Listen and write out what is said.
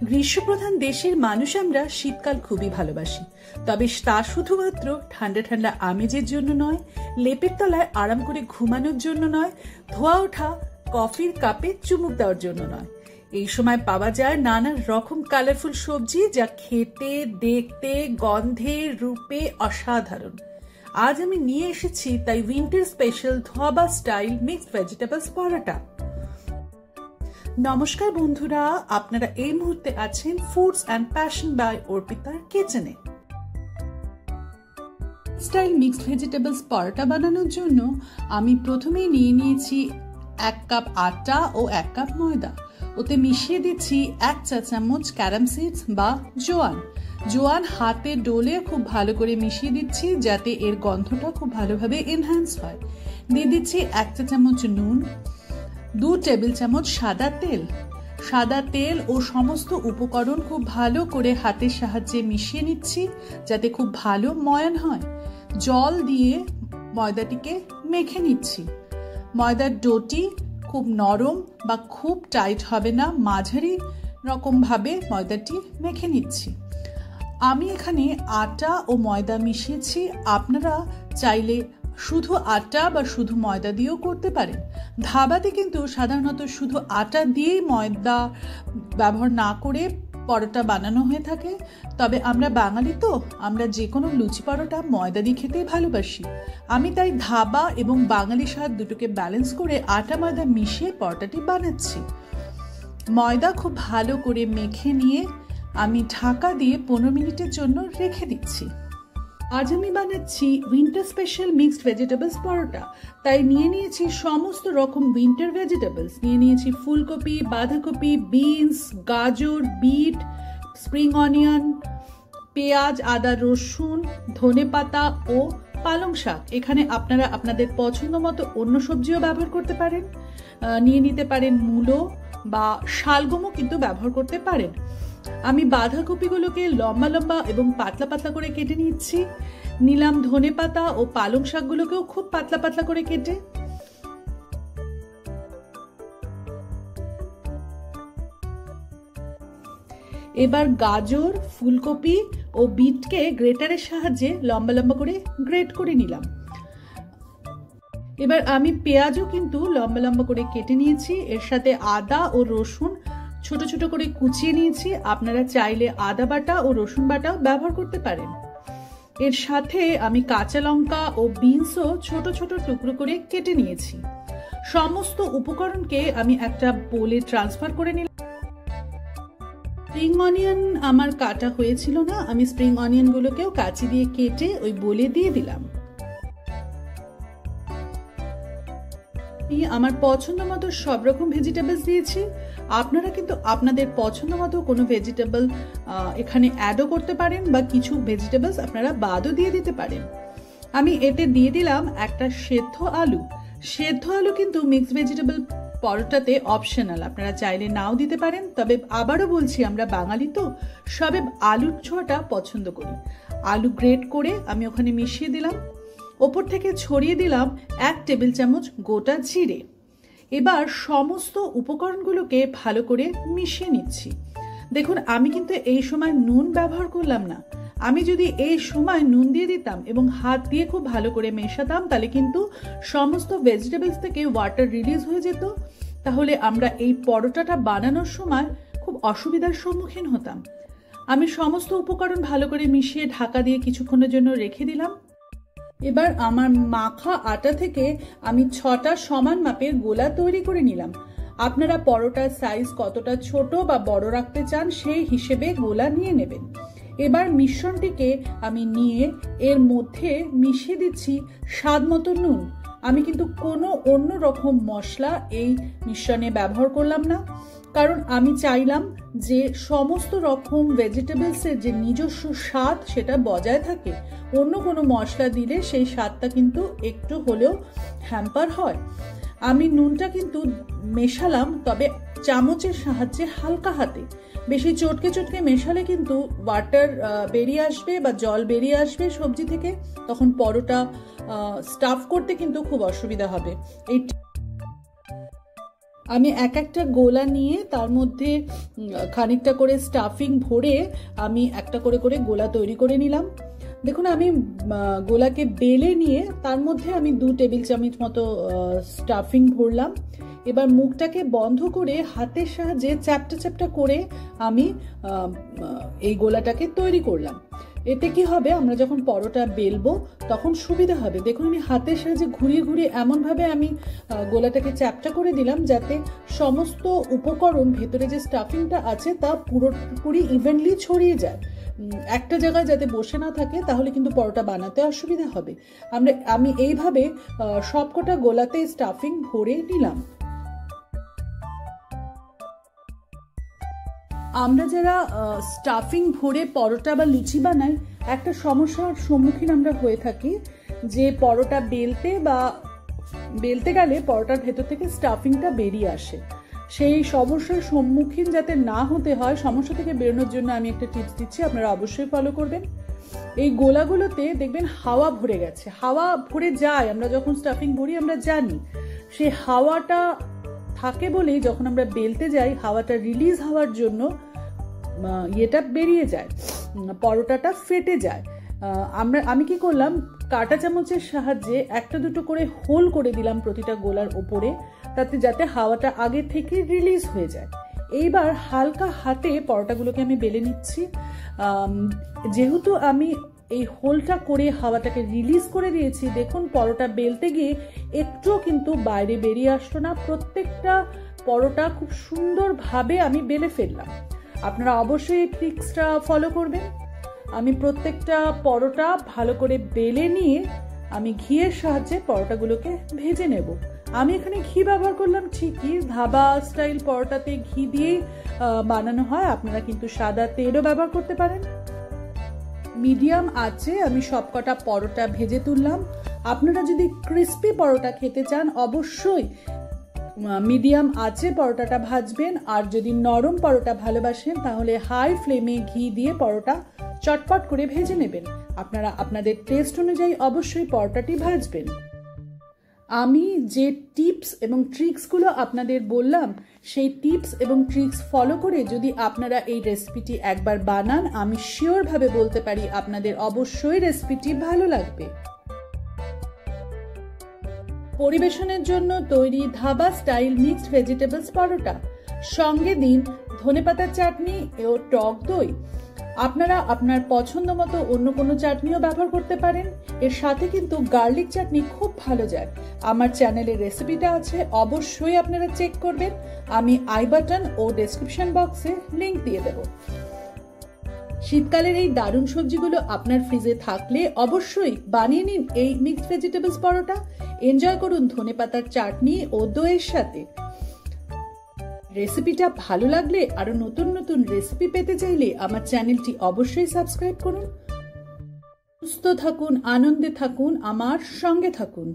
গ্রীষ্মপ্রধান দেশের মানুষ আমরা শীতকাল খুবই ভালোবাসি, তবে তা শুধুমাত্র ঠান্ডা ঠান্ডা আমেজের জন্য নয়, লেপের তলায় আরাম করে ঘুমানোর জন্য নয়, ধোয়া ওঠা কফির কাপে চুমুক দেওয়ার জন্য নয়। এই সময় পাওয়া যায় নানা রকম কালারফুল সবজি, যা খেতে, দেখতে, গন্ধে, রূপে অসাধারণ। আজ আমি নিয়ে এসেছি তাই winter special dhaba style mixed vegetables paratha. নমস্কার বন্ধুরা, আপনারা এই মুহূর্তে আছেন ফুডস অ্যান্ড প্যাশন বাই অর্পিতার কিচেনে। স্টাইল মিক্সড ভেজিটেবলস পরোটা বানানোর জন্য আমি প্রথমেই নিয়ে নিয়েছি 1 কাপ আটা ও 1 কাপ ময়দা। ওতে মিশিয়ে দিচ্ছি 1 চা চামচ ক্যারাম সিডস বা জোয়ান হাতে ডলে খুব ভালো করে মিশিয়ে দিচ্ছি, যাতে এর গন্ধটা খুব ভালোভাবে এনহ্যান্স হয়। দিয়ে দিচ্ছি 1 চা চামচ নুন, 2 টেবিল চামচ সাদা তেল ও সমস্ত উপকরণ খুব ভালো করে হাতের সাহায্যে মিশিয়ে নিচ্ছি, যাতে খুব ভালো ময়ান হয়। জল দিয়ে ময়দাটিকে মেখে নিচ্ছি। ময়দার ডোটি খুব নরম বা খুব টাইট হবে না, মাঝারি রকম ভাবে ময়দাটি মেখে নিচ্ছি। আমি এখানে আটা ও ময়দা মিশিয়েছি, আপনারা চাইলে শুধু আটা বা শুধু ময়দা দিয়েও করতে পারেন। ধাবাতে কিন্তু সাধারণত শুধু আটা দিয়েই ময়দা ব্যবহার না করে পরোটা বানানো হয়ে থাকে, তবে আমরা বাঙালি তো আমরা যে কোনো লুচি পরোটা ময়দা দিয়ে খেতেই ভালোবাসি। আমি তাই ধাবা এবং বাঙালি স্বাদ দুটোকে ব্যালেন্স করে আটা ময়দা মিশিয়ে পরোটাটি বানাচ্ছি। ময়দা খুব ভালো করে মেখে নিয়ে আমি ঢাকা দিয়ে 15 মিনিটের জন্য রেখে দিচ্ছি। আজ আমি বানাচ্ছি উইন্টার স্পেশাল মিক্সড ভেজিটেবলস পরোটা, তাই নিয়ে নিয়েছি সমস্ত রকম উইন্টার ভেজিটেবলস। নিয়ে নিয়েছি ফুলকপি, বাঁধাকপি, বিনস, গাজর, বিট, স্প্রিং অনিয়ন, পেঁয়াজ, আদা, রসুন, ধনেপাতা ও পালং শাক। এখানে আপনারা আপনাদের পছন্দ মতো অন্য সবজিও ব্যবহার করতে পারেন। নিয়ে নিতে পারেন মূলো বা শালগমও কিন্তু ব্যবহার করতে পারেন। আমি বাঁধাকপিগুলোকে লম্বা লম্বা এবং পাতলা পাতলা করে কেটে নিচ্ছি। নিলাম ধনেপাতা ও পালং শাকগুলোকেও খুব পাতলা পাতলা করে কেটে। এবার গাজর, ফুলকপি ও বিটকে গ্রেটারের সাহায্যে লম্বা লম্বা করে গ্রেট করে নিলাম। এবার আমি পেঁয়াজও কিন্তু লম্বা লম্বা করে কেটে নিয়েছি, এর সাথে আদা ও রসুন ছোট ছোট করে কুচিয়ে নিয়েছি। আপনারা চাইলে আদা বাটা ও রসুন বাটাও ব্যবহার করতে পারেন। এর সাথে আমি কাঁচা লঙ্কা ও বিনসও ছোট ছোট টুকরো করে কেটে নিয়েছি। সমস্ত উপকরণকে আমি একটা বোলে ট্রান্সফার করে নিলাম। স্প্রিং অনিয়ন আমার কাটা হয়েছিল না, আমি স্প্রিং অনিয়নগুলোকেও কাঁচি দিয়ে কেটে ওই বোলে দিয়ে দিলাম। আমার পছন্দ মতো সব রকম ভেজিটেবলস দিয়েছি। আপনারা কিন্তু আপনাদের পছন্দ মতো কোনো ভেজিটেবল এখানে অ্যাডও করতে পারেন বা কিছু ভেজিটেবলস আপনারা বাদও দিয়ে দিতে পারেন। আমি এতে দিয়ে দিলাম একটা সেদ্ধ আলু কিন্তু মিক্সড ভেজিটেবল পরোটাতে অপশনাল, আপনারা চাইলে নাও দিতে পারেন। তবে আবারও বলছি, আমরা বাঙালি তো সবে আলুর ছোঁয়াটা পছন্দ করি। আলু গ্রেট করে আমি ওখানে মিশিয়ে দিলাম। ওপর থেকে ছড়িয়ে দিলাম 1 টেবিল চামচ গোটা জিরে। এবার সমস্ত উপকরণগুলোকে ভালো করে মিশিয়ে নিচ্ছি। দেখুন, আমি কিন্তু এই সময় নুন ব্যবহার করলাম না। আমি যদি এই সময় নুন দিয়ে দিতাম এবং হাত দিয়ে খুব ভালো করে মেশাতাম, তাহলে কিন্তু সমস্ত ভেজিটেবলস থেকে ওয়াটার রিলিজ হয়ে যেত। তাহলে আমরা এই পরোটাটা বানানোর সময় খুব অসুবিধার সম্মুখীন হতাম। আমি সমস্ত উপকরণ ভালো করে মিশিয়ে ঢাকা দিয়ে কিছুক্ষণের জন্য রেখে দিলাম। এবার আমার মাখা আটা থেকে আমি 6টা সমান মাপের গোলা তৈরি করে নিলাম। আপনারা পরোটার সাইজ কতটা ছোট বা বড় রাখতে চান সেই হিসেবে গোলা নিয়ে নেবেন। এবার মিশ্রণটিকে আমি নিয়ে এর মধ্যে মিশিয়ে দিচ্ছি স্বাদ মতো নুন। আমি কিন্তু কোনো অন্য রকম মশলা এই মিশ্রণে ব্যবহার করলাম না, কারণ আমি চাইলাম যে সমস্ত রকম ভেজিটেবলসের যে নিজস্ব স্বাদ সেটা বজায় থাকে। অন্য কোনো মশলা দিলে সেই স্বাদটা কিন্তু একটু হলেও হ্যাম্পার হয়। আমি নুনটা কিন্তু মেশালাম, তবে চামচের সাহায্যে হালকা হাতে। বেশি চটকে মেশালে কিন্তু ওয়াটার বেরিয়ে আসবে বা জল বেরিয়ে আসবে সবজি থেকে, তখন পরোটা স্টাফ করতে কিন্তু খুব অসুবিধা হবে। এই আমি একটা গোলা নিয়ে তার মধ্যে খানিকটা করে স্টাফিং ভরে আমি একটা করে করে গোলা তৈরি করে নিলাম। দেখুন আমি গোলাকে বেলে নিয়ে তার মধ্যে আমি 2 টেবিল চামচ মতো স্টাফিং ভরলাম। এবার মুখটাকে বন্ধ করে হাতের সাহায্যে চ্যাপটা চ্যাপটা করে আমি এই গোলাটাকে তৈরি করলাম। এতে কি হবে, আমরা যখন পরোটা বেলবো তখন সুবিধা হবে। দেখুন আমি হাতের সাহায্যে ঘুরিয়ে ঘুরিয়ে এমনভাবে আমি গোলাটাকে চ্যাপটা করে দিলাম যাতে সমস্ত উপকরণ, ভেতরে যে স্টাফিংটা আছে তা পুরোপুরি ইভেনলি ছড়িয়ে যায়, একটা জায়গায় যাতে বসে না থাকে, তাহলে কিন্তু পরোটা বানাতে অসুবিধা হবে। আমি এইভাবে সবকটা গোলাতে স্টাফিং ভরে নিলাম। আমরা যারা স্টাফিং ভরে পরোটা বা লুচি বানাই, একটা সমস্যার সম্মুখীন আমরা হয়ে থাকি যে পরোটা বেলতে গেলে পরোটার ভেতর থেকে স্টাফিংটা বেরিয়ে আসে। সেই সমস্যার সম্মুখীন যাতে না হতে হয়, সমস্যা থেকে বেরোনোর জন্য আমি একটা টিপস দিচ্ছি, আপনারা অবশ্যই ফলো করবেন। এই গোলাগুলোতে দেখবেন হাওয়া ভরে গেছে, হাওয়া ভরে যায়, আমরা যখন স্টাফিং ভরি আমরা জানি। সেই হাওয়াটা থাকে বলেই যখন আমরা বেলতে যাই হাওয়াটা রিলিজ হওয়ার জন্য এটা বেরিয়ে যায়, পরোটাটা ফেটে যায়। আমি কি করলাম, কাঁটা চামচের সাহায্যে একটা দুটো করে হোল করে দিলাম প্রতিটা গোলার ওপরে, তাতে যাতে হাওয়াটা আগে থেকে রিলিজ হয়ে যায়। এইবার হালকা হাতে পরোটাগুলোকে আমি বেলে নিচ্ছি। যেহেতু আমি এই হোলটা করে হাওয়াটাকে রিলিজ করে দিয়েছি, দেখুন পরোটা বেলতে গিয়ে একটুও কিন্তু বাইরে বেরিয়ে আসলো না, প্রত্যেকটা পরোটা খুব সুন্দরভাবে আমি বেলে ফেললাম। আপনারা অবশ্যই এই ট্রিক্সটা ফলো করবেন। আমি প্রত্যেকটা পরোটা ভালো করে বেলে নিয়ে আমি ঘিয়ের সাহায্যে পরোটাগুলোকে ভেজে নেব। আমি এখানে ঘি ব্যবহার করলাম ঠিকই, ধাবা স্টাইল পরোটাতে ঘি দিয়েই বানানো হয়, আপনারা কিন্তু সাদা তেলও ব্যবহার করতে পারেন। মিডিয়াম আঁচে আমি সবকটা পরোটা ভেজে তুললাম। আপনারা যদি ক্রিস্পি পরোটা খেতে চান অবশ্যই মিডিয়াম আঁচে পরোটাটা ভাজবেন, আর যদি নরম পরোটা ভালোবাসেন তাহলে হাই ফ্লেমে ঘি দিয়ে পরোটা চটপট করে ভেজে নেবেন। আপনারা আপনাদের টেস্ট অনুযায়ী অবশ্যই পরোটাটি ভাজবেন। আমি যে টিপস এবং ট্রিক্সগুলো আপনাদের বললাম, সেই টিপস এবং ট্রিক্স ফলো করে যদি আপনারা এই রেসিপিটি একবার বানান, আমি শিওরভাবে বলতে পারি আপনাদের অবশ্যই রেসিপিটি ভালো লাগবে। পরিবেশনের জন্য তৈরি ধাবা স্টাইল মিক্সড ভেজিটেবলস পরোটা, সঙ্গে দিন ধনেপাতার চাটনি ও টক দই। আপনারা আপনার পছন্দ মতো অন্য কোনো চাটনিও ব্যবহার করতে পারেন, এর সাথে কিন্তু গার্লিক চাটনি খুব ভালো যায়। আমার চ্যানেলে রেসিপিটা আছে, অবশ্যই আপনারা চেক করবেন, আমি আই বাটন ও ডেসক্রিপশন বক্সে লিংক দিয়ে দেব। শীতকালের এই দারুণ সবজিগুলো আপনার ফ্রিজে থাকলে অবশ্যই বানিয়ে নিন এই মিক্সড ভেজিটেবলস পরোটা, এনজয় করুন ধনেপাতার চাটনি ও দইয়ের সাথে। রেসিপিটা ভালো লাগলে আরো নতুন নতুন রেসিপি পেতে চাইলে আমার চ্যানেলটি অবশ্যই সাবস্ক্রাইব করুন। সুস্থ থাকুন, আনন্দে থাকুন, আমার সঙ্গে থাকুন।